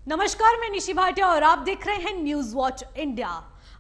नमस्कार, मैं निशी भाटिया और आप देख रहे हैं न्यूज वॉच इंडिया।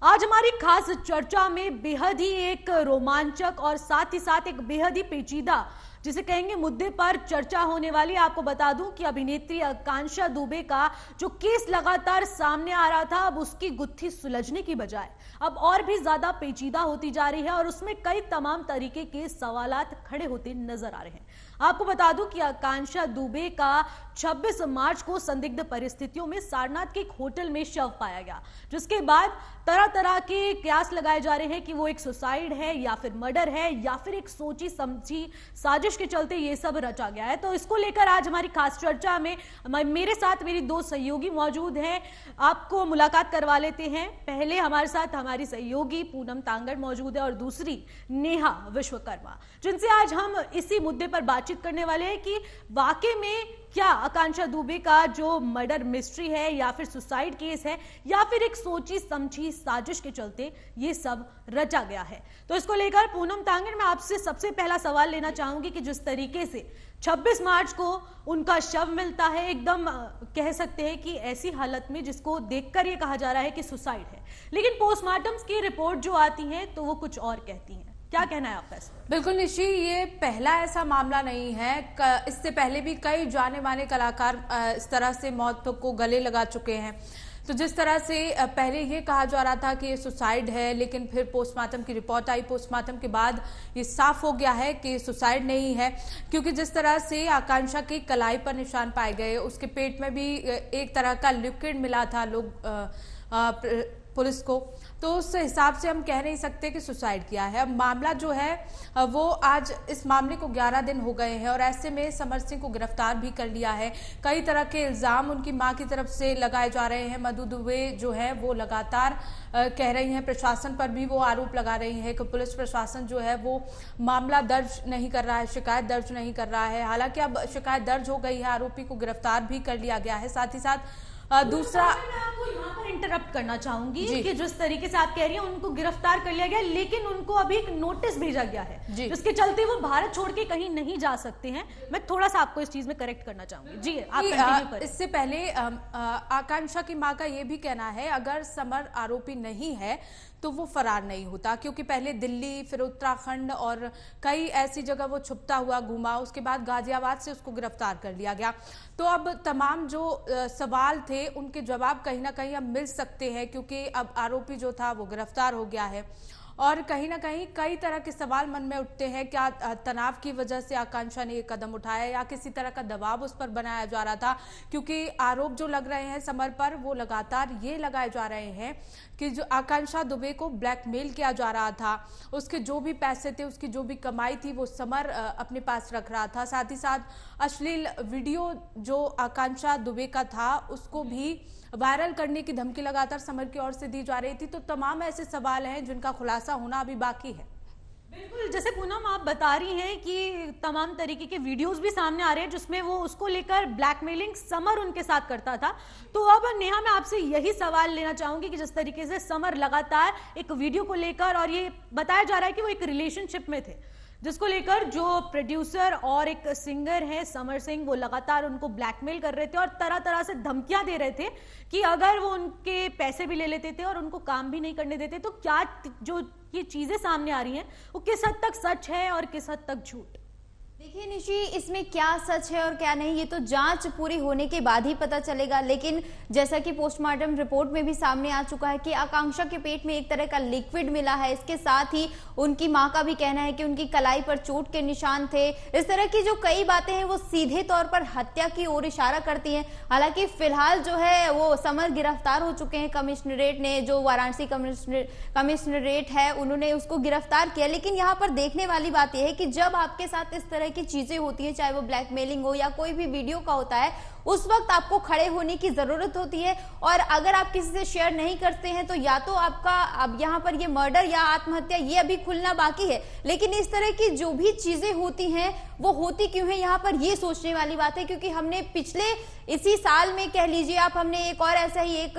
आज हमारी खास चर्चा में बेहद ही एक रोमांचक और साथ ही साथ एक बेहद ही पेचीदा जिसे कहेंगे मुद्दे पर चर्चा होने वाली। आपको बता दूं कि अभिनेत्री आकांक्षा दुबे का जो केस लगातार सामने आ रहा था, अब उसकी गुत्थी सुलझने की बजाय अब और भी ज्यादा पेचीदा होती जा रही है और उसमें कई तमाम तरीके के सवालात खड़े होते नजर आ रहे हैं। आपको बता दूं कि आकांक्षा दुबे का 26 मार्च को संदिग्ध परिस्थितियों में सारनाथ के एक होटल में शव पाया गया, जिसके बाद तरह तरह के कयास लगाए जा रहे हैं कि वो एक सुसाइड है या फिर मर्डर है या फिर एक सोची समझी साजिश के चलते ये सब रचा गया है। तो इसको लेकर आज हमारी खास चर्चा में मेरे साथ मेरी दो सहयोगी मौजूद हैं। आपको मुलाकात करवा लेते हैं। पहले हमारे साथ हमारी सहयोगी पूनम तांगड़ मौजूद है और दूसरी नेहा विश्वकर्मा, जिनसे आज हम इसी मुद्दे पर बातचीत करने वाले हैं कि वाकई में क्या आकांक्षा दुबे का जो मर्डर मिस्ट्री है या फिर सुसाइड केस है या फिर एक सोची समझी साजिश के चलते ये सब रचा गया है। तो इसको लेकर पूनम तांगड़, मैं आपसे सबसे पहला सवाल लेना चाहूंगी कि जिस तरीके से 26 मार्च को उनका शव मिलता है, एकदम कह सकते हैं कि ऐसी हालत में जिसको देखकर ये कहा जा रहा है कि सुसाइड है, लेकिन पोस्टमार्टम की रिपोर्ट जो आती है तो वो कुछ और कहती है। क्या कहना है आपका? बिल्कुल निशी, ये पहला ऐसा मामला नहीं है। इससे पहले भी कई जाने माने कलाकार इस तरह से मौत को गले लगा चुके हैं। तो जिस तरह से पहले ये कहा जा रहा था कि ये सुसाइड है, लेकिन फिर पोस्टमार्टम की रिपोर्ट आई। पोस्टमार्टम के बाद ये साफ हो गया है कि सुसाइड नहीं है, क्योंकि जिस तरह से आकांक्षा की कलाई पर निशान पाए गए, उसके पेट में भी एक तरह का लिक्विड मिला था पुलिस को, तो उस हिसाब से हम कह नहीं सकते कि सुसाइड किया है। अब मामला जो है वो आज इस मामले को 11 दिन हो गए हैं और ऐसे में समर सिंह को गिरफ्तार भी कर लिया है। कई तरह के इल्जाम उनकी मां की तरफ से लगाए जा रहे हैं। मधु दुबे जो है वो लगातार कह रही हैं, प्रशासन पर भी वो आरोप लगा रही हैं कि पुलिस प्रशासन जो है वो मामला दर्ज नहीं कर रहा है, शिकायत दर्ज नहीं कर रहा है। हालांकि अब शिकायत दर्ज हो गई है, आरोपी को गिरफ्तार भी कर लिया गया है। साथ ही साथ दूसरा, मैं आपको यहाँ पर इंटरप्ट करना चाहूंगी कि जिस तरीके से आप कह रही हैं उनको गिरफ्तार कर लिया गया, लेकिन उनको अभी एक नोटिस भेजा गया है जिसके चलते वो भारत छोड़ के कहीं नहीं जा सकते हैं। मैं थोड़ा सा आपको इस चीज में करेक्ट करना चाहूंगी। जी आप कंटिन्यू करें। इससे पहले आकांक्षा की मां का ये भी कहना है, अगर समर आरोपी नहीं है तो वो फरार नहीं होता, क्योंकि पहले दिल्ली, फिर उत्तराखंड और कई ऐसी जगह वो छुपता हुआ घूमा। उसके बाद गाजियाबाद से उसको गिरफ्तार कर लिया गया। तो अब तमाम जो सवाल थे उनके जवाब कहीं ना कहीं अब मिल सकते हैं, क्योंकि अब आरोपी जो था वो गिरफ्तार हो गया है और कहीं ना कहीं कई तरह के सवाल मन में उठते हैं। क्या तनाव की वजह से आकांक्षा ने ये कदम उठाया या किसी तरह का दबाव उस पर बनाया जा रहा था? क्योंकि आरोप जो लग रहे हैं समर पर, वो लगातार ये लगाए जा रहे हैं कि जो आकांक्षा दुबे को ब्लैकमेल किया जा रहा था, उसके जो भी पैसे थे, उसकी जो भी कमाई थी, वो समर अपने पास रख रहा था। साथ ही साथ अश्लील वीडियो जो आकांक्षा दुबे का था उसको भी वायरल करने की धमकी लगातार समर की ओर से दी जा रही थी। तो तमाम ऐसे सवाल हैं जिनका खुलासा होना अभी बाकी है। बिल्कुल, जैसे पूनम आप बता रही हैं कि तमाम तरीके के वीडियोस भी सामने आ रहे हैं जिसमें वो उसको लेकर ब्लैकमेलिंग समर उनके साथ करता था। तो अब नेहा, मैं आपसे यही सवाल लेना चाहूंगी कि जिस तरीके से समर लगातार एक वीडियो को लेकर, और ये बताया जा रहा है कि वो एक रिलेशनशिप में थे, जिसको लेकर जो प्रोड्यूसर और एक सिंगर है समर सिंह, वो लगातार उनको ब्लैकमेल कर रहे थे और तरह तरह से धमकियां दे रहे थे कि अगर वो उनके पैसे भी ले लेते थे और उनको काम भी नहीं करने देते, तो क्या जो ये चीजें सामने आ रही हैं वो किस हद तक सच है और किस हद तक झूठ? देखिए निशी, इसमें क्या सच है और क्या नहीं ये तो जांच पूरी होने के बाद ही पता चलेगा। लेकिन जैसा कि पोस्टमार्टम रिपोर्ट में भी सामने आ चुका है कि आकांक्षा के पेट में एक तरह का लिक्विड मिला है। इसके साथ ही उनकी मां का भी कहना है कि उनकी कलाई पर चोट के निशान थे। इस तरह की जो कई बातें हैं वो सीधे तौर पर हत्या की ओर इशारा करती हैं। हालांकि फिलहाल जो है वो समर गिरफ्तार हो चुके हैं। कमिश्नरेट ने, जो वाराणसी कमिश्नरेट है, उन्होंने उसको गिरफ्तार किया। लेकिन यहाँ पर देखने वाली बात यह है कि जब आपके साथ इस तरह की चीजें होती है, चाहे वो ब्लैकमेलिंग हो या कोई भी वीडियो का होता है, उस वक्त आपको खड़े होने की जरूरत होती है। और अगर आप किसी से शेयर नहीं करते हैं तो या तो आपका अब यहाँ पर ये मर्डर या आत्महत्या ये अभी खुलना बाकी है। लेकिन इस तरह की जो भी चीजें होती हैं वो होती क्यों है, यहाँ पर ये सोचने वाली बात है। क्योंकि हमने पिछले इसी साल में कह लीजिए आप, हमने एक और ऐसा ही एक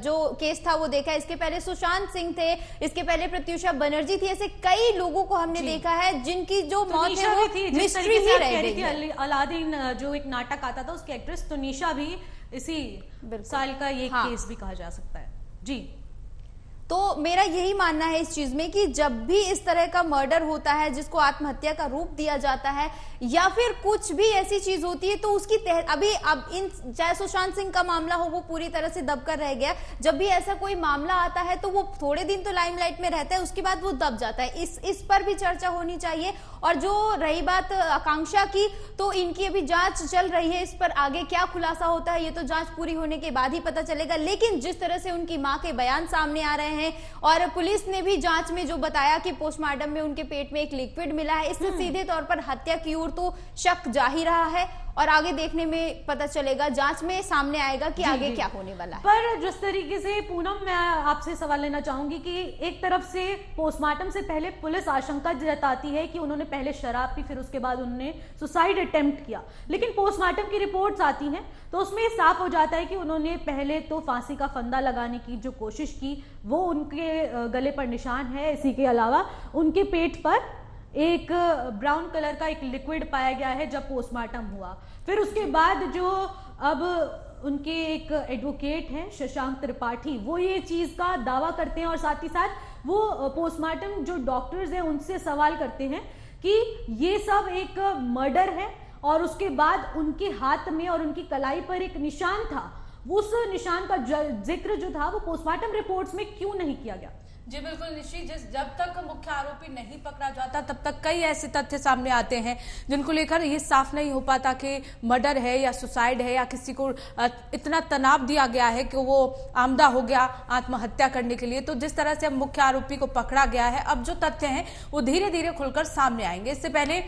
जो केस था वो देखा। इसके पहले सुशांत सिंह थे, इसके पहले प्रत्युषा बनर्जी थी। ऐसे कई लोगों को हमने देखा है जिनकी जो मौत है वो मिस्ट्री ही रह गई है। अलादीन जो एक नाटक आता था उसकी एक्ट्रेस तुनिशा भी इसी साल का ये केस भी कहा जा सकता है। जी, तो मेरा यही मानना है इस चीज में कि जब भी इस तरह का मर्डर होता है जिसको आत्महत्या का रूप दिया जाता है या फिर कुछ भी ऐसी चीज होती है तो उसकी अभी अब इन चाहे सुशांत सिंह का मामला हो वो पूरी तरह से दबकर रह गया, जब भी ऐसा कोई मामला आता है तो वो थोड़े दिन तो लाइमलाइट में रहता है, उसके बाद वो दब जाता है। इस पर भी चर्चा होनी चाहिए। और जो रही बात आकांक्षा की, तो इनकी अभी जांच चल रही है, इस पर आगे क्या खुलासा होता है ये तो जांच पूरी होने के बाद ही पता चलेगा। लेकिन जिस तरह से उनकी मां के बयान सामने आ रहे हैं और पुलिस ने भी जांच में जो बताया कि पोस्टमार्टम में उनके पेट में एक लिक्विड मिला है, इससे सीधे तौर पर हत्या की ओर तो शक जा ही रहा है और आगे देखने में पता चलेगा, जांच में सामने आएगा कि आगे क्या होने वाला है। पर जिस तरीके से पूनम, मैं आपसे सवाल लेना चाहूंगी कि एक तरफ से पोस्टमार्टम से पहले पुलिस आशंका जताती है कि उन्होंने पहले शराब पी, फिर उसके बाद उन्होंने सुसाइड अटेम्प्ट किया, लेकिन पोस्टमार्टम की रिपोर्ट्स आती हैं तो उसमें साफ हो जाता है कि उन्होंने पहले तो फांसी का फंदा लगाने की जो कोशिश की वो उनके गले पर निशान है। इसी के अलावा उनके पेट पर एक ब्राउन कलर का एक लिक्विड पाया गया है जब पोस्टमार्टम हुआ। फिर उसके बाद जो अब उनके एक एडवोकेट हैं शशांक त्रिपाठी, वो ये चीज का दावा करते हैं और साथ ही साथ वो पोस्टमार्टम जो डॉक्टर्स हैं उनसे सवाल करते हैं कि ये सब एक मर्डर है और उसके बाद उनके हाथ में और उनकी कलाई पर एक निशान था, उस निशान का जिक्र जो था वो पोस्टमार्टम रिपोर्ट्स में क्यों नहीं किया गया? जी बिल्कुल निश्चित, जब तक मुख्य आरोपी नहीं पकड़ा जाता तब तक कई ऐसे तथ्य सामने आते हैं जिनको लेकर ये साफ नहीं हो पाता कि मर्डर है या सुसाइड है या किसी को इतना तनाव दिया गया है कि वो आमदा हो गया आत्महत्या करने के लिए। तो जिस तरह से अब मुख्य आरोपी को पकड़ा गया है, अब जो तथ्य हैं वो धीरे धीरे खुलकर सामने आएंगे। इससे पहले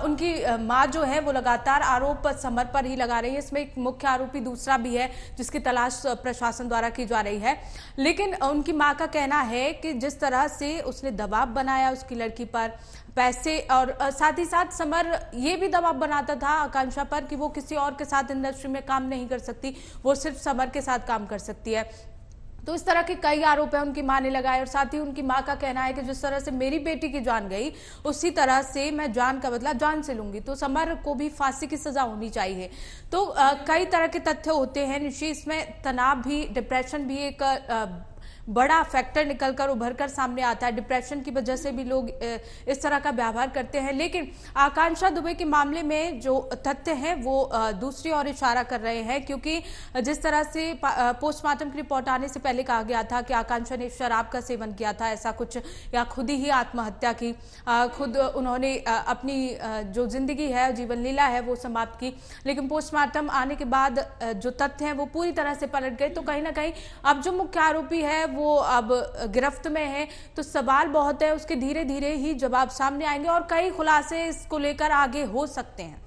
उनकी माँ जो है वो लगातार आरोप समर पर ही लगा रही है। इसमें एक मुख्य आरोपी दूसरा भी है जिसकी तलाश प्रशासन द्वारा की जा रही है, लेकिन उनकी माँ का कहना है कि जिस तरह से उसने दबाव बनाया उसकी लड़की पर, पैसे और साथ ही साथ समर ये भी दबाव बनाता था आकांक्षा पर कि वो किसी और के साथ इंडस्ट्री में काम नहीं कर सकती, वो सिर्फ समर के साथ काम कर सकती है। तो इस तरह के कई आरोप है उनकी मां ने लगाए और साथ ही उनकी मां का कहना है कि जिस तरह से मेरी बेटी की जान गई उसी तरह से मैं जान का बदला जान से लूंगी, तो समर को भी फांसी की सजा होनी चाहिए। तो कई तरह के तथ्य होते हैं निश्चित, इसमें तनाव भी, डिप्रेशन भी एक बड़ा फैक्टर निकलकर उभरकर सामने आता है। डिप्रेशन की वजह से भी लोग इस तरह का व्यवहार करते हैं, लेकिन आकांक्षा दुबे के मामले में जो तथ्य हैं वो दूसरी ओर इशारा कर रहे हैं, क्योंकि जिस तरह से पोस्टमार्टम की रिपोर्ट आने से पहले कहा गया था कि आकांक्षा ने शराब का सेवन किया था ऐसा कुछ, या खुद ही आत्महत्या की, खुद उन्होंने अपनी जो जिंदगी है, जीवन लीला है वो समाप्त की, लेकिन पोस्टमार्टम आने के बाद जो तथ्य हैं वो पूरी तरह से पलट गए। तो कहीं ना कहीं अब जो मुख्य आरोपी है वो अब गिरफ्त में है, तो सवाल बहुत है, उसके धीरे धीरे ही जवाब सामने आएंगे और कई खुलासे इसको लेकर आगे हो सकते हैं।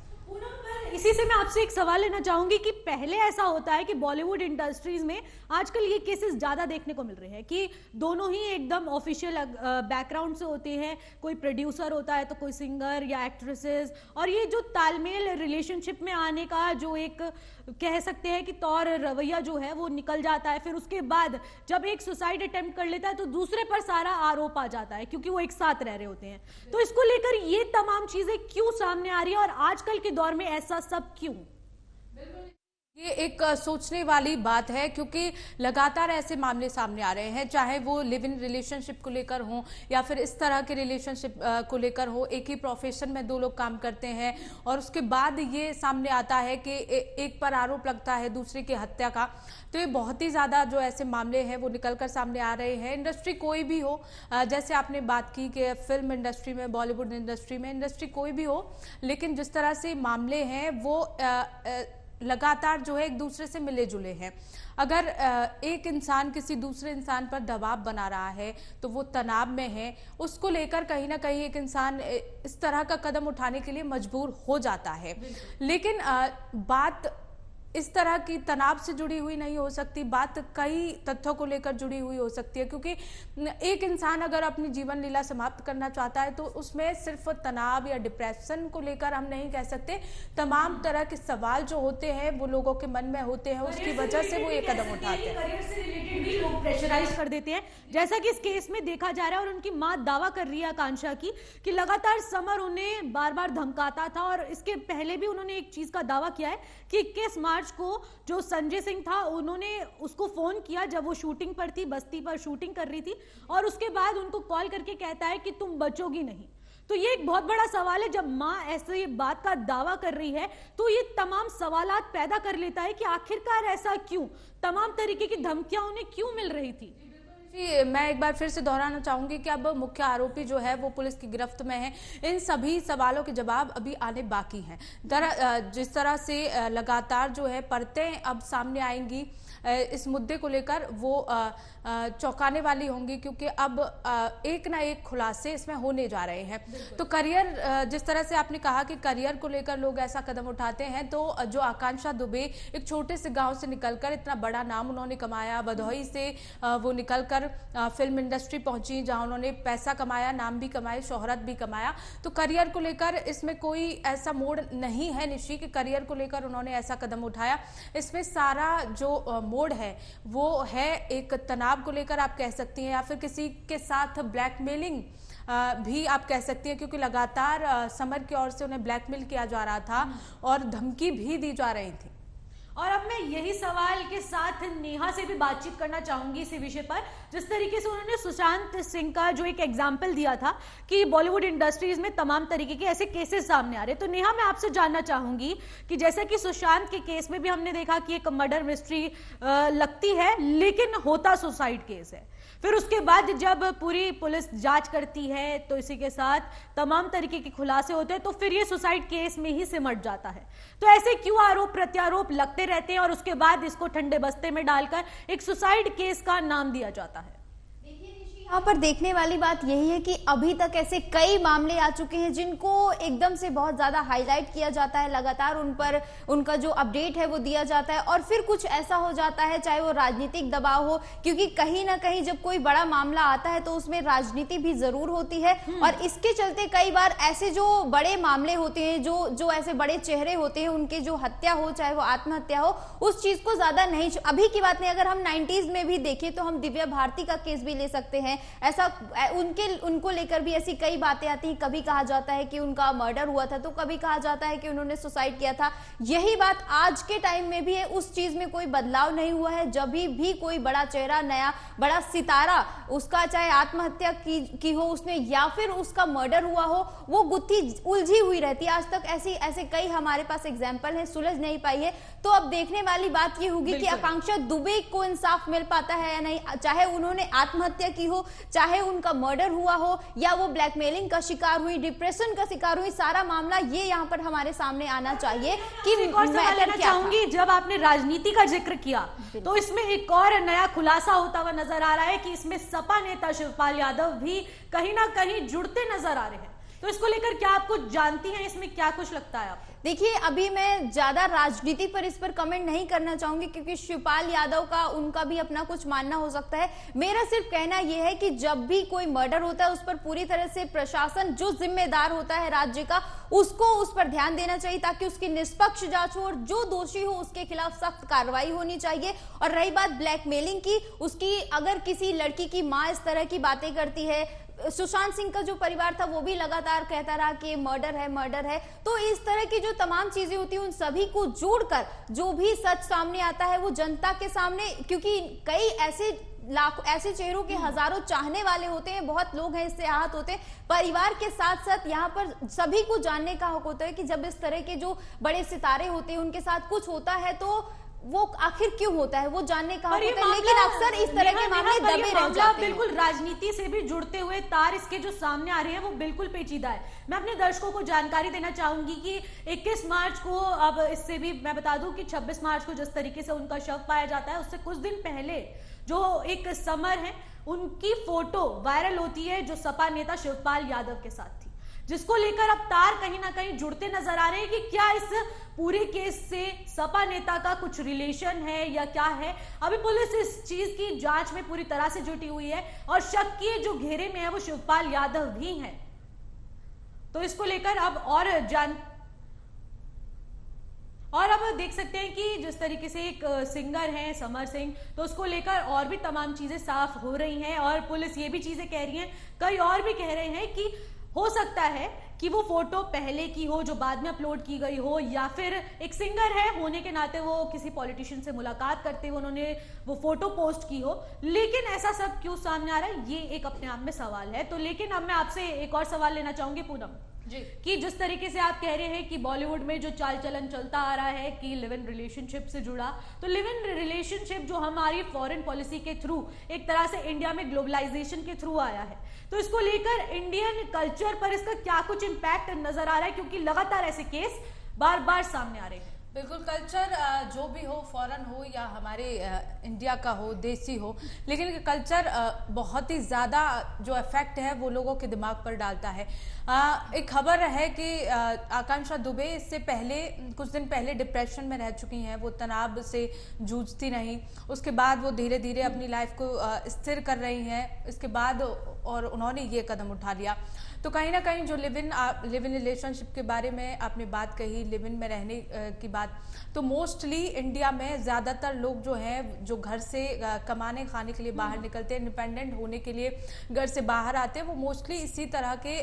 इसी से मैं आपसे एक सवाल लेना चाहूंगी कि पहले ऐसा होता है कि बॉलीवुड इंडस्ट्रीज में आजकल ये केसेस ज्यादा देखने को मिल रहे हैं कि दोनों ही एकदम ऑफिशियल बैकग्राउंड से होते हैं, कोई प्रोड्यूसर होता है तो कोई सिंगर या एक्ट्रेसेस, और ये जो तालमेल रिलेशनशिप में आने का जो एक कह सकते हैं कि तौर रवैया जो है वो निकल जाता है। फिर उसके बाद जब एक सुसाइड अटेम्प्ट कर लेता है तो दूसरे पर सारा आरोप आ जाता है क्योंकि वो एक साथ रह रहे होते हैं। तो इसको लेकर ये तमाम चीजें क्यों सामने आ रही है और आजकल के दौर में ऐसा सब क्यों? ये एक सोचने वाली बात है, क्योंकि लगातार ऐसे मामले सामने आ रहे हैं, चाहे वो लिव इन रिलेशनशिप को लेकर हो या फिर इस तरह के रिलेशनशिप को लेकर हो। एक ही प्रोफेशन में दो लोग काम करते हैं और उसके बाद ये सामने आता है कि एक पर आरोप लगता है दूसरे की हत्या का। तो ये बहुत ही ज़्यादा जो ऐसे मामले हैं वो निकल कर सामने आ रहे हैं। इंडस्ट्री कोई भी हो, जैसे आपने बात की कि फिल्म इंडस्ट्री में, बॉलीवुड इंडस्ट्री कोई भी हो, लेकिन जिस तरह से मामले हैं वो लगातार जो है एक दूसरे से मिले जुले हैं। अगर एक इंसान किसी दूसरे इंसान पर दबाव बना रहा है तो वो तनाव में है, उसको लेकर कहीं ना कहीं एक इंसान इस तरह का कदम उठाने के लिए मजबूर हो जाता है। लेकिन बात इस तरह की तनाव से जुड़ी हुई नहीं हो सकती, बात कई तथ्यों को लेकर जुड़ी हुई हो सकती है, क्योंकि एक इंसान अगर अपनी जीवन लीला समाप्त करना चाहता है तो उसमें सिर्फ तनाव या डिप्रेशन को लेकर हम नहीं कह सकते, तमाम तरह के सवाल जो होते हैं वो लोगों के मन में होते हैं, उसकी वजह से वो ये कदम उठाते हैं। करियर से रिलेटेड भी लोग प्रेशराइज कर देते हैं, जैसा कि इस केस में देखा जा रहा है। और उनकी मां दावा कर रही है आकांक्षा की कि लगातार समर उन्हें बार बार धमकाता था और इसके पहले भी उन्होंने एक चीज का दावा किया है कि 21 मार्च मार्च को जो संजय सिंह था उन्होंने उसको फोन किया जब वो शूटिंग पर थी, बस्ती पर शूटिंग कर रही थी, और उसके बाद उनको कॉल करके कहता है कि तुम बचोगी नहीं। तो ये एक बहुत बड़ा सवाल है, जब माँ ऐसे ये बात का दावा कर रही है तो ये तमाम सवालात पैदा कर लेता है कि आखिरकार ऐसा क्यों, तमाम तरीके की धमकियां उन्हें क्यों मिल रही थी। जी, मैं एक बार फिर से दोहराना चाहूंगी कि अब मुख्य आरोपी जो है वो पुलिस की गिरफ्त में है। इन सभी सवालों के जवाब अभी आने बाकी हैं। जिस तरह से लगातार जो है परतें अब सामने आएंगी इस मुद्दे को लेकर, वो चौंकाने वाली होंगी, क्योंकि अब एक ना एक खुलासे इसमें होने जा रहे हैं। तो करियर, जिस तरह से आपने कहा कि करियर को लेकर लोग ऐसा कदम उठाते हैं, तो जो आकांक्षा दुबे एक छोटे से गांव से निकलकर इतना बड़ा नाम उन्होंने कमाया, भदोही से वो निकलकर फिल्म इंडस्ट्री पहुंची, जहां उन्होंने पैसा कमाया, नाम भी कमाए, शोहरत भी कमाया। तो करियर को लेकर इसमें कोई ऐसा मोड़ नहीं है निशी कि करियर को लेकर उन्होंने ऐसा कदम उठाया। इसमें सारा जो मोड़ है वो है एक तनाव को लेकर आप कह सकती हैं, या फिर किसी के साथ ब्लैकमेलिंग भी आप कह सकती हैं, क्योंकि लगातार समर की ओर से उन्हें ब्लैकमेल किया जा रहा था और धमकी भी दी जा रही थी। और अब मैं यही सवाल के साथ नेहा से भी बातचीत करना चाहूंगी इसी विषय पर, जिस तरीके से उन्होंने सुशांत सिंह का जो एक एग्जाम्पल दिया था कि बॉलीवुड इंडस्ट्रीज में तमाम तरीके के ऐसे केसेस सामने आ रहे हैं। तो नेहा, मैं आपसे जानना चाहूंगी कि जैसा कि सुशांत के केस में भी हमने देखा कि एक मर्डर मिस्ट्री लगती है, लेकिन होता सुसाइड केस है। फिर उसके बाद जब पूरी पुलिस जांच करती है तो इसी के साथ तमाम तरीके के खुलासे होते हैं, तो फिर ये सुसाइड केस में ही सिमट जाता है। तो ऐसे क्यों आरोप प्रत्यारोप लगते रहते हैं और उसके बाद इसको ठंडे बस्ते में डालकर एक सुसाइड केस का नाम दिया जाता है? यहाँ पर देखने वाली बात यही है कि अभी तक ऐसे कई मामले आ चुके हैं जिनको एकदम से बहुत ज्यादा हाईलाइट किया जाता है, लगातार उन पर उनका जो अपडेट है वो दिया जाता है, और फिर कुछ ऐसा हो जाता है, चाहे वो राजनीतिक दबाव हो, क्योंकि कहीं ना कहीं जब कोई बड़ा मामला आता है तो उसमें राजनीति भी जरूर होती है। और इसके चलते कई बार ऐसे जो बड़े मामले होते हैं, जो ऐसे बड़े चेहरे होते हैं, उनके जो हत्या हो, चाहे वो आत्महत्या हो, उस चीज को ज्यादा नहीं, अभी की बात नहीं, अगर हम 90s में भी देखें तो हम दिव्या भारती का केस भी ले सकते हैं। ऐसा उनको लेकर भी ऐसी कई बातें आती हैं, कभी कहा जाता है कि उनका मर्डर हुआ था, तो कभी कहा जाता है कि उन्होंने सुसाइड किया था। यही बात आज के टाइम में भी है, उस चीज में कोई बदलाव नहीं हुआ है। जब भी कोई बड़ा चेहरा, नया बड़ा सितारा, उसका चाहे आत्महत्या की हो उसने या फिर उसका मर्डर हुआ हो, वो गुत्थी उलझी हुई रहती है। आज तक ऐसे कई हमारे पास एग्जाम्पल है, सुलझ नहीं पाई है। तो अब देखने वाली बात ये होगी कि आकांक्षा दुबे को इंसाफ मिल पाता है या नहीं, चाहे उन्होंने आत्महत्या की हो, चाहे उनका मर्डर हुआ हो, या वो ब्लैकमेलिंग का शिकार हुई, डिप्रेशन का शिकार हुई, सारा मामला ये यहाँ पर हमारे सामने आना चाहिए। कि एक और सवाल लेना चाहूंगी, जब आपने राजनीति का जिक्र किया तो इसमें एक और नया खुलासा होता हुआ नजर आ रहा है कि इसमें सपा नेता शिवपाल यादव भी कहीं ना कहीं जुड़ते नजर आ रहे हैं। तो इसको लेकर क्या आप कुछ जानती हैं, इसमें क्या कुछ लगता है आपको? देखिए, अभी मैं ज्यादा राजनीति पर इस पर कमेंट नहीं करना चाहूंगी, क्योंकि शिवपाल यादव का उनका भी अपना कुछ मानना हो सकता है। मेरा सिर्फ कहना यह है कि जब भी कोई मर्डर होता है उस पर पूरी तरह से प्रशासन जो जिम्मेदार होता है राज्य का, उसको उस पर ध्यान देना चाहिए, ताकि उसकी निष्पक्ष जांच हो और जो दोषी हो उसके खिलाफ सख्त कार्रवाई होनी चाहिए। और रही बात ब्लैकमेलिंग की, उसकी अगर किसी लड़की की माँ इस तरह की बातें करती है, सुशांत सिंह का जो परिवार था वो भी लगातार कहता रहा कि मर्डर है, तो इस तरह की जो तमाम चीजें होती हैं उन सभी को जोड़कर जो भी सच सामने आता है वो जनता के सामने, क्योंकि कई ऐसे चेहरों के हजारों चाहने वाले होते हैं, बहुत लोग हैं इससे आहत होते हैं। परिवार के साथ साथ यहाँ पर सभी को जानने का हक होता है कि जब इस तरह के जो बड़े सितारे होते हैं उनके साथ कुछ होता है तो वो आखिर क्यों होता है, वो जानने का हक होता है। लेकिन अक्सर इस तरह के मामले दबे रह जाते हैं। बिल्कुल राजनीति से भी जुड़ते हुए तार इसके जो सामने आ रहे हैं वो बिल्कुल पेचीदा है। मैं अपने दर्शकों को जानकारी देना चाहूंगी कि 21 मार्च को, अब इससे भी मैं बता दूं कि 26 मार्च को जिस तरीके से उनका शव पाया जाता है, उससे कुछ दिन पहले जो एक समर है उनकी फोटो वायरल होती है जो सपा नेता शिवपाल यादव के साथ थी, जिसको लेकर अब तार कहीं ना कहीं जुड़ते नजर आ रहे हैं कि क्या इस पूरे केस से सपा नेता का कुछ रिलेशन है या क्या है। अभी पुलिस इस चीज की जांच में पूरी तरह से जुटी हुई है और शक के जो घेरे में है वो शिवपाल यादव भी हैं। तो इसको लेकर अब और अब देख सकते हैं कि जिस तरीके से एक सिंगर है समर सिंह, तो उसको लेकर और भी तमाम चीजें साफ हो रही हैं और पुलिस ये भी चीजें कह रही है, कई और भी कह रहे हैं कि हो सकता है कि वो फोटो पहले की हो जो बाद में अपलोड की गई हो, या फिर एक सिंगर है होने के नाते वो किसी पॉलिटिशियन से मुलाकात करते हुए उन्होंने वो फोटो पोस्ट की हो। लेकिन ऐसा सब क्यों सामने आ रहा है, ये एक अपने आप में सवाल है। तो लेकिन अब मैं आपसे एक और सवाल लेना चाहूंगी पूनम जी, कि जिस तरीके से आप कह रहे हैं कि बॉलीवुड में जो चाल चलन चलता आ रहा है कि लिव इन रिलेशनशिप से जुड़ा, तो लिव इन रिलेशनशिप जो हमारी फॉरेन पॉलिसी के थ्रू एक तरह से इंडिया में ग्लोबलाइजेशन के थ्रू आया है, तो इसको लेकर इंडियन कल्चर पर इसका क्या कुछ इम्पैक्ट नजर आ रहा है, क्योंकि लगातार ऐसे केस बार बार सामने आ रहे हैं। बिल्कुल, कल्चर जो भी हो, फॉरेन हो या हमारे इंडिया का हो, देसी हो, लेकिन कल्चर बहुत ही ज़्यादा जो इफेक्ट है वो लोगों के दिमाग पर डालता है। एक खबर है कि आकांक्षा दुबे इससे पहले कुछ दिन पहले डिप्रेशन में रह चुकी हैं, वो तनाव से जूझती रहीं, उसके बाद वो धीरे धीरे अपनी लाइफ को स्थिर कर रही हैं, इसके बाद और उन्होंने ये कदम उठा लिया। तो कहीं ना कहीं जो लिव इन रिलेशनशिप के बारे में आपने बात कही, लिव इन में रहने की बात, तो मोस्टली इंडिया में ज़्यादातर लोग जो हैं जो घर से कमाने खाने के लिए बाहर निकलते हैं, इंडिपेंडेंट होने के लिए घर से बाहर आते हैं, वो मोस्टली इसी तरह के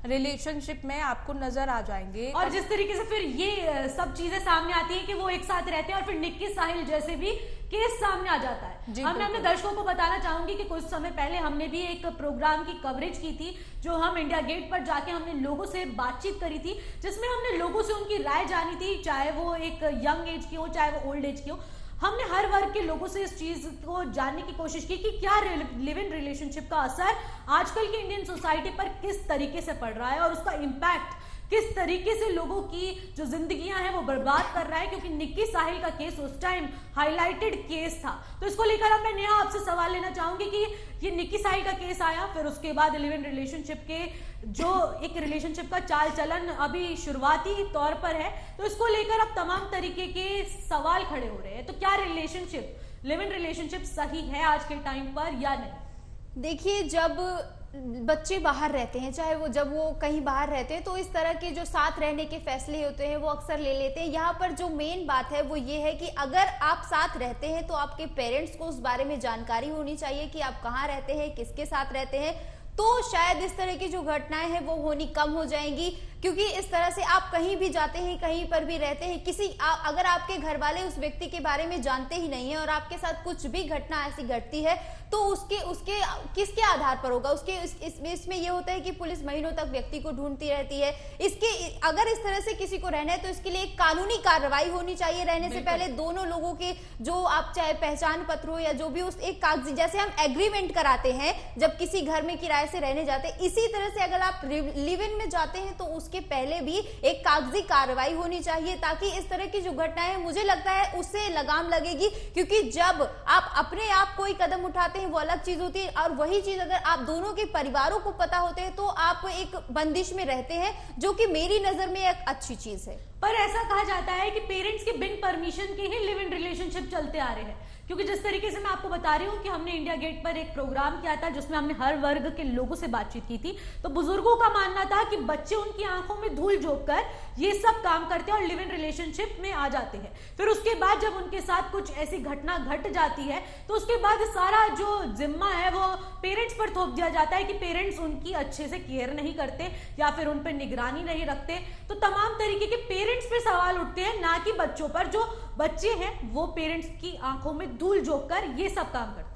रिलेशनशिप में आपको नजर आ जाएंगे। और जिस तरीके से फिर ये सब चीजें सामने आती है कि वो एक साथ रहते हैं और फिर निक्की साहिल जैसे भी केस सामने आ जाता है। हमने अपने दर्शकों को बताना चाहूंगी कि कुछ समय पहले हमने भी एक प्रोग्राम की कवरेज की थी, जो हम इंडिया गेट पर जाके हमने लोगों से बातचीत करी थी, जिसमें हमने लोगों से उनकी राय जानी थी, चाहे वो एक यंग एज की हो चाहे वो ओल्ड एज की हो। हमने हर वर्ग के लोगों से इस चीज को जानने की कोशिश की कि क्या लिव इन रिलेशनशिप का असर आजकल की इंडियन सोसाइटी पर किस तरीके से पड़ रहा है और उसका इम्पैक्ट किस तरीके से लोगों की जो जिंदगियां हैं वो बर्बाद कर रहा है, क्योंकि निक्की साहिल का केस उस टाइम हाईलाइटेड केस था। तो इसको लेकर अब मैं नेहा आपसे सवाल लेना चाहूंगी कि ये निक्की साहिल का केस आया, फिर उसके बाद लिव इन रिलेशनशिप के जो एक रिलेशनशिप का चाल चलन अभी शुरुआती तौर पर है, तो इसको लेकर अब तमाम तरीके के सवाल खड़े हो रहे हैं। तो क्या रिलेशनशिप, लिव इन रिलेशनशिप सही है आज के टाइम पर या नहीं? देखिए, जब बच्चे बाहर रहते हैं, चाहे वो जब वो कहीं बाहर रहते हैं, तो इस तरह के जो साथ रहने के फैसले होते हैं वो अक्सर ले लेते हैं। यहाँ पर जो मेन बात है वो ये है कि अगर आप साथ रहते हैं तो आपके पेरेंट्स को उस बारे में जानकारी होनी चाहिए कि आप कहाँ रहते हैं, किसके साथ रहते हैं, तो शायद इस तरह की जो घटनाएं हैं वो होनी कम हो जाएंगी। क्योंकि इस तरह से आप कहीं भी जाते हैं, कहीं पर भी रहते हैं, अगर आपके घर वाले उस व्यक्ति के बारे में जानते ही नहीं है और आपके साथ कुछ भी घटना ऐसी घटती है, तो उसके किसके आधार पर होगा? इसमें ये होता है कि पुलिस महीनों तक व्यक्ति को ढूंढती रहती है। अगर इस तरह से किसी को रहना है तो इसके लिए एक कानूनी कार्रवाई होनी चाहिए। रहने से पहले दोनों लोगों के जो आप चाहे पहचान पत्र हो या जो भी, उस एक कागजी, जैसे हम एग्रीमेंट कराते हैं जब किसी घर में किराए से रहने जाते हैं, इसी तरह से अगर आप लिव इन में जाते हैं तो उसके पहले भी एक कागजी कार्रवाई होनी चाहिए, ताकि इस तरह की जो घटनाएं, मुझे लगता है उससे लगाम लगेगी। क्योंकि जब आप अपने आप कोई कदम उठाते हैं वो अलग चीज होती है, और वही चीज अगर आप दोनों के परिवारों को पता होते हैं तो आप एक बंदिश में रहते हैं, जो कि मेरी नजर में एक अच्छी चीज है। पर ऐसा कहा जाता है कि पेरेंट्स के बिन परमिशन के ही लिव इन रिलेशनशिप चलते आ रहे हैं, क्योंकि जिस तरीके से मैं आपको बता रही हूँ कि हमने इंडिया गेट पर एक प्रोग्राम किया था जिसमें हमने हर वर्ग के लोगों से बातचीत की थी, तो बुजुर्गों का मानना था कि बच्चे उनकी आंखों में धूल झोंक कर ये सब काम करते हैं और लिव इन रिलेशनशिप में आ जाते हैं। फिर उसके बाद जब उनके साथ कुछ ऐसी घटना घट जाती है तो उसके बाद सारा जो जिम्मा है वो पेरेंट्स पर थोप दिया जाता है कि पेरेंट्स उनकी अच्छे से केयर नहीं करते या फिर उन पर निगरानी नहीं रखते। तो तमाम तरीके के पेरेंट्स पे सवाल उठते हैं, ना कि बच्चों पर। जो बच्चे हैं वो पेरेंट्स की आंखों में धूल झोंक कर ये सब काम करते हैं।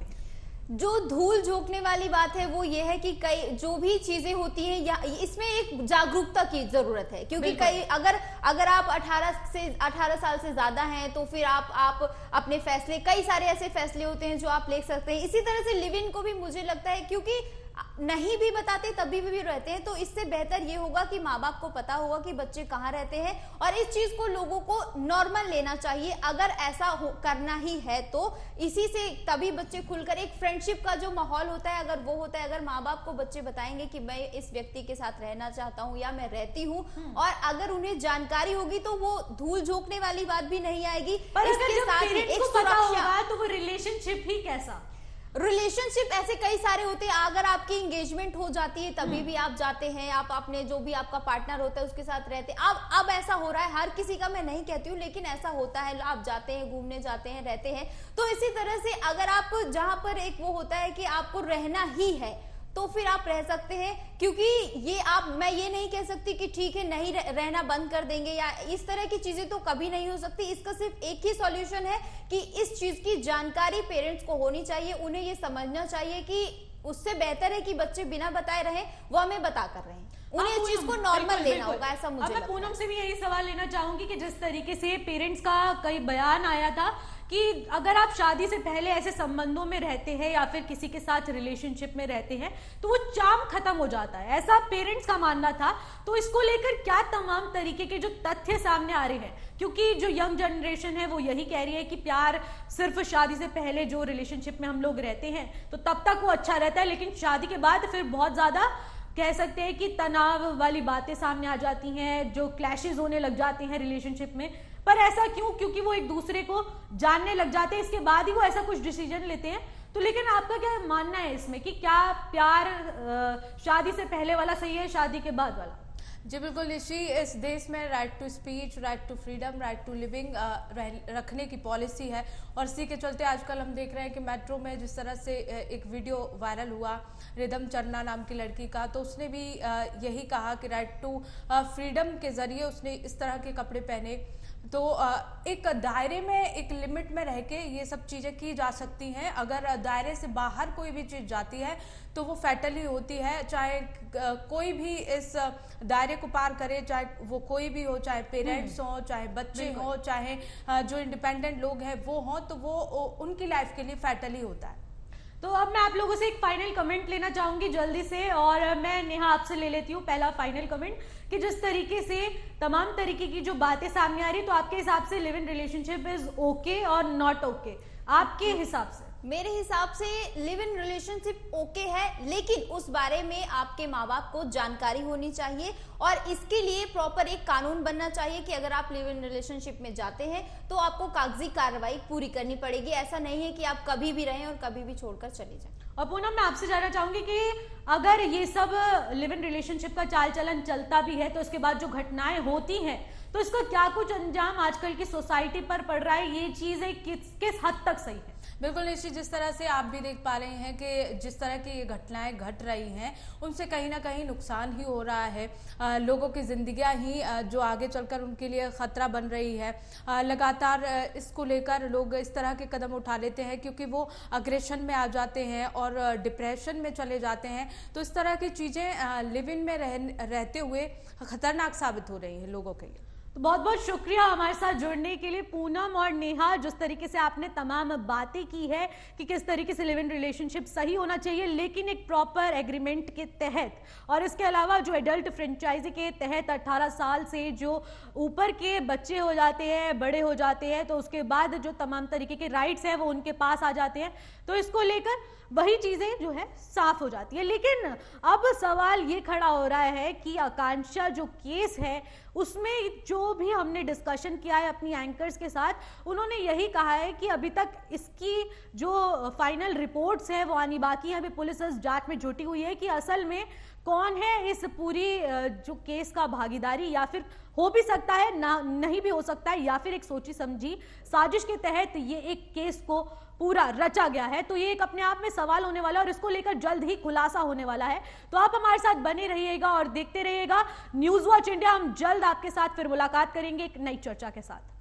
जो धूल झोंकने वाली बात है वो ये है कि कई जो भी चीजें होती हैं या इसमें एक जागरूकता की जरूरत है, क्योंकि कई अगर आप 18 साल से ज्यादा हैं तो फिर आप अपने फैसले, कई सारे ऐसे फैसले होते हैं जो आप ले सकते हैं। इसी तरह से लिव इन को भी मुझे लगता है, क्योंकि नहीं भी बताते तभी भी रहते हैं, तो इससे बेहतर ये होगा कि माँ बाप को पता होगा कि बच्चे कहाँ रहते हैं, और इस चीज को लोगों को नॉर्मल लेना चाहिए। अगर ऐसा करना ही है तो इसी से तभी बच्चे खुलकर, एक फ्रेंडशिप का जो माहौल होता है अगर वो होता है, अगर माँ बाप को बच्चे बताएंगे कि मैं इस व्यक्ति के साथ रहना चाहता हूँ या मैं रहती हूँ, और अगर उन्हें जानकारी होगी तो वो धूल झोंकने वाली बात भी नहीं आएगी। पर इसके साथ एक सुरक्षा, तो वो रिलेशनशिप ही कैसा? रिलेशनशिप ऐसे कई सारे होते हैं। अगर आपकी एंगेजमेंट हो जाती है तभी भी आप जाते हैं, आप अपने जो भी आपका पार्टनर होता है उसके साथ रहते हैं। अब ऐसा हो रहा है, हर किसी का मैं नहीं कहती हूँ, लेकिन ऐसा होता है, आप जाते हैं, घूमने जाते हैं, रहते हैं। तो इसी तरह से अगर आप जहां पर एक वो होता है कि आपको रहना ही है, तो फिर आप रह सकते हैं, क्योंकि मैं ये नहीं कह सकती कि ठीक है नहीं रहना बंद कर देंगे या इस तरह की चीजें तो कभी नहीं हो सकती। इसका सिर्फ एक ही सॉल्यूशन है कि इस चीज की जानकारी पेरेंट्स को होनी चाहिए, उन्हें ये समझना चाहिए कि उससे बेहतर है कि बच्चे बिना बताए रहें, वो हमें बता कर रहे हैं, उन्हें इस चीज को नॉर्मल लेना होगा, ऐसा मुझे लगता है। पूनम से भी यही सवाल लेना चाहूंगी कि जिस तरीके से पेरेंट्स का कई बयान आया था कि अगर आप शादी से पहले ऐसे संबंधों में रहते हैं या फिर किसी के साथ रिलेशनशिप में रहते हैं तो वो चार्म खत्म हो जाता है, ऐसा पेरेंट्स का मानना था। तो इसको लेकर क्या तमाम तरीके के जो तथ्य सामने आ रहे हैं, क्योंकि जो यंग जनरेशन है वो यही कह रही है कि प्यार सिर्फ शादी से पहले जो रिलेशनशिप में हम लोग रहते हैं तो तब तक वो अच्छा रहता है, लेकिन शादी के बाद फिर बहुत ज्यादा कह सकते हैं कि तनाव वाली बातें सामने आ जाती हैं, जो क्लैशेस होने लग जाते हैं रिलेशनशिप में। पर ऐसा क्यों? क्योंकि वो एक दूसरे को जानने लग जाते हैं, इसके बाद ही वो ऐसा कुछ डिसीजन लेते हैं। तो लेकिन आपका क्या मानना है इसमें कि क्या प्यार शादी से पहले वाला सही है, शादी के बाद वाला? जी बिल्कुल निशी, इस देश में right to speech, right to freedom, right to living रखने की पॉलिसी है। और इसी के चलते आजकल हम देख रहे हैं कि मेट्रो में जिस तरह से एक वीडियो वायरल हुआ रिदम चन्ना नाम की लड़की का, तो उसने भी यही कहा कि राइट टू फ्रीडम के जरिए उसने इस तरह के कपड़े पहने। तो एक दायरे में, एक लिमिट में रह के ये सब चीजें की जा सकती हैं। अगर दायरे से बाहर कोई भी चीज जाती है तो वो फैटली होती है, चाहे कोई भी इस दायरे को पार करे, चाहे वो कोई भी हो, चाहे पेरेंट्स हो, चाहे बच्चे हो, चाहे जो इंडिपेंडेंट लोग हैं वो हो, तो वो उनकी लाइफ के लिए फैटली होता है। तो अब मैं आप लोगों से एक फाइनल कमेंट लेना चाहूंगी जल्दी से, और मैं नेहा आपसे ले लेती हूँ पहला फाइनल कमेंट कि जिस तरीके से तमाम तरीके की जो बातें सामने आ रही, तो आपके हिसाब से live in relationship is okay और नॉट ओके? आपके हिसाब से? मेरे हिसाब से लिव इन रिलेशनशिप ओके है, लेकिन उस बारे में आपके माँ बाप को जानकारी होनी चाहिए और इसके लिए प्रॉपर एक कानून बनना चाहिए कि अगर आप लिव इन रिलेशनशिप में जाते हैं तो आपको कागजी कार्रवाई पूरी करनी पड़ेगी। ऐसा नहीं है कि आप कभी भी रहें और कभी भी छोड़कर चले जाएं। और पूनम, मैं आपसे जानना चाहूंगी कि अगर ये सब लिव इन रिलेशनशिप का चाल चलन चलता भी है तो इसके बाद जो घटनाएं होती हैं तो इसका क्या कुछ अंजाम आजकल की सोसाइटी पर पड़ रहा है, ये चीजें किस हद तक सही है? बिल्कुल निश्चित, जिस तरह से आप भी देख पा रहे हैं कि जिस तरह की ये घटनाएं घट रही हैं उनसे कहीं ना कहीं नुकसान ही हो रहा है। लोगों की जिंदगियां ही जो आगे चलकर उनके लिए खतरा बन रही है। लगातार इसको लेकर लोग इस तरह के कदम उठा लेते हैं क्योंकि वो अग्रेशन में आ जाते हैं और डिप्रेशन में चले जाते हैं। तो इस तरह की चीजें लिव इन में रहते हुए खतरनाक साबित हो रही हैं लोगों के लिए। तो बहुत बहुत शुक्रिया हमारे साथ जुड़ने के लिए पूनम और नेहा। जिस तरीके से आपने तमाम बातें की है कि किस तरीके से लिव इन रिलेशनशिप सही होना चाहिए लेकिन एक प्रॉपर एग्रीमेंट के तहत, और इसके अलावा जो एडल्ट फ्रेंचाइजी के तहत 18 साल से जो ऊपर के बच्चे हो जाते हैं, बड़े हो जाते हैं, तो उसके बाद जो तमाम तरीके के राइट्स हैं वो उनके पास आ जाते हैं। तो इसको लेकर वही चीजें जो है साफ हो जाती है। लेकिन अब सवाल ये खड़ा हो रहा है कि आकांक्षा जो केस है उसमें जो भी हमने डिस्कशन किया है अपनी एंकर्स के साथ, उन्होंने यही कहा है कि अभी तक इसकी जो फाइनल रिपोर्ट्स हैं वो आनी बाकी है। अभी पुलिस इस जांच में जुटी हुई है कि असल में कौन है इस पूरी जो केस का भागीदारी, या फिर हो भी सकता है ना, नहीं भी हो सकता है, या फिर एक सोची समझी साजिश के तहत ये एक केस को पूरा रचा गया है। तो ये एक अपने आप में सवाल होने वाला है और इसको लेकर जल्द ही खुलासा होने वाला है। तो आप हमारे साथ बने रहिएगा और देखते रहिएगा न्यूज वॉच इंडिया। हम जल्द आपके साथ फिर मुलाकात करेंगे एक नई चर्चा के साथ।